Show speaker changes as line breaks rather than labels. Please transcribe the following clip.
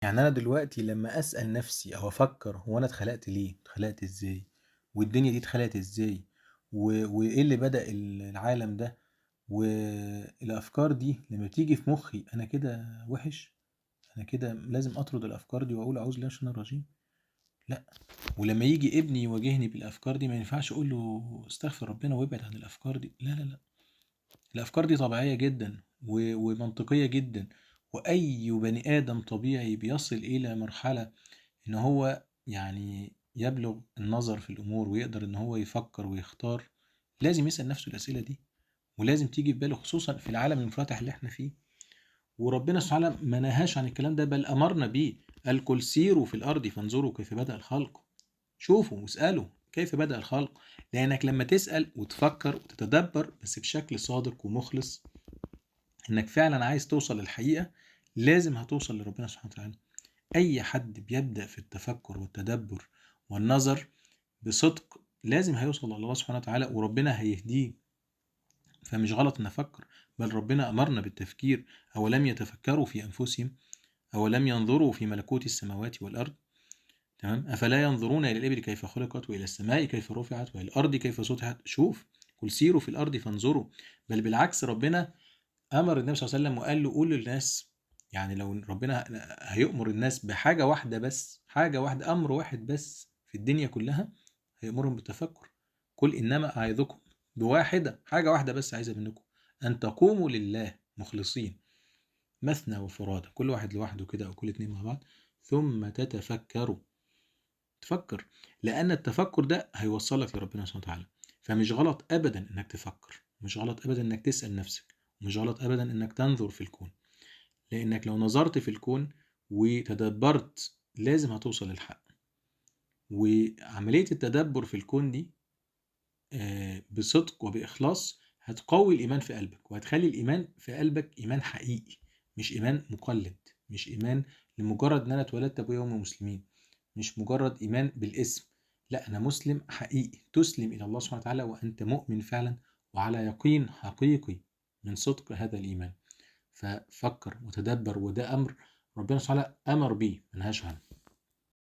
يعني أنا دلوقتي لمّا أسأل نفسي أو أفكّر هو أنا اتخلقت ليه، اتخلقت إزاي، والدنيا دي اتخلقت إزاي، وإيه اللي بدأ العالم ده، والأفكار دي لمّا بتيجي في مُخّي أنا كده وِحِش، أنا كده لازم أطرد الأفكار دي وأقول أعوذ بالله من الشيطان الرجيم، لأ، ولمّا ييجي ابني يواجهني بالأفكار دي ما ينفعش أقول له استغفر ربنا وابعد عن الأفكار دي، لا، لا، لأ. الأفكار دي طبيعية جدًا ومنطقية جدًا، وأي بني آدم طبيعي بيصل إلى مرحلة إن هو يعني يبلغ النظر في الأمور ويقدر إن هو يفكر ويختار، لازم يسأل نفسه الأسئلة دي، ولازم تيجي في باله خصوصًا في العالم المنفتح اللي إحنا فيه، وربنا سبحانه وتعالى ما نهاش عن الكلام ده بل أمرنا بيه، قال قل سيروا في الأرض فانظروا كيف بدأ الخلق، شوفوا واسألوا كيف بدأ الخلق، لأنك لما تسأل وتفكر وتتدبر بس بشكل صادق ومخلص إنك فعلًا عايز توصل للحقيقة، لازم هتوصل لربنا سبحانه وتعالى. أي حد بيبدأ في التفكُّر والتدبُّر والنظر بصدق، لازم هيوصل لله سبحانه وتعالى وربنا هيهديه، فمش غلط إني أفكّر، بل ربنا أمرنا بالتفكير، أولم يتفكّروا في أنفسهم، أولم ينظروا في ملكوت السماوات والأرض، تمام، أفلا ينظرون إلى الإبل كيف خُلقت وإلى السماء كيف رُفعت وإلى الأرض كيف سُطحت، شوف، قُل سيروا في الأرض فانظروا، بل بالعكس ربنا أمر النبي صلى الله عليه وسلم وقال له قول للناس، يعني لو ربنا هيأمر الناس بحاجة واحدة بس، حاجة واحدة، أمر واحد بس في الدنيا كلها، هيأمرهم بالتفكر. قل إنما أعظكم بواحدة، حاجة واحدة بس عايزة منكم، أن تقوموا لله مخلصين مثنى وفرادى، كل واحد لوحده كده أو كل اتنين مع بعض، ثم تتفكروا، تفكر، لأن التفكر ده هيوصلك لربنا سبحانه وتعالى. فمش غلط أبدا إنك تفكر، مش غلط أبدا إنك تسأل نفسك، مش غلط أبدا إنك تنظر في الكون، لأنك لو نظرت في الكون وتدبرت لازم هتوصل للحق. وعملية التدبر في الكون دي بصدق وبإخلاص هتقوي الإيمان في قلبك، وهتخلي الإيمان في قلبك إيمان حقيقي، مش إيمان مقلد، مش إيمان لمجرد إن أنا اتولدت أبويا وأمي مسلمين، مش مجرد إيمان بالاسم، لا أنا مسلم حقيقي، تسلم إلى الله سبحانه وتعالى وأنت مؤمن فعلا وعلى يقين حقيقي من صدق هذا الإيمان. ففكر وتدبر، وده أمر ربنا سبحانه وتعالى أمر بيه، منهاش عنه.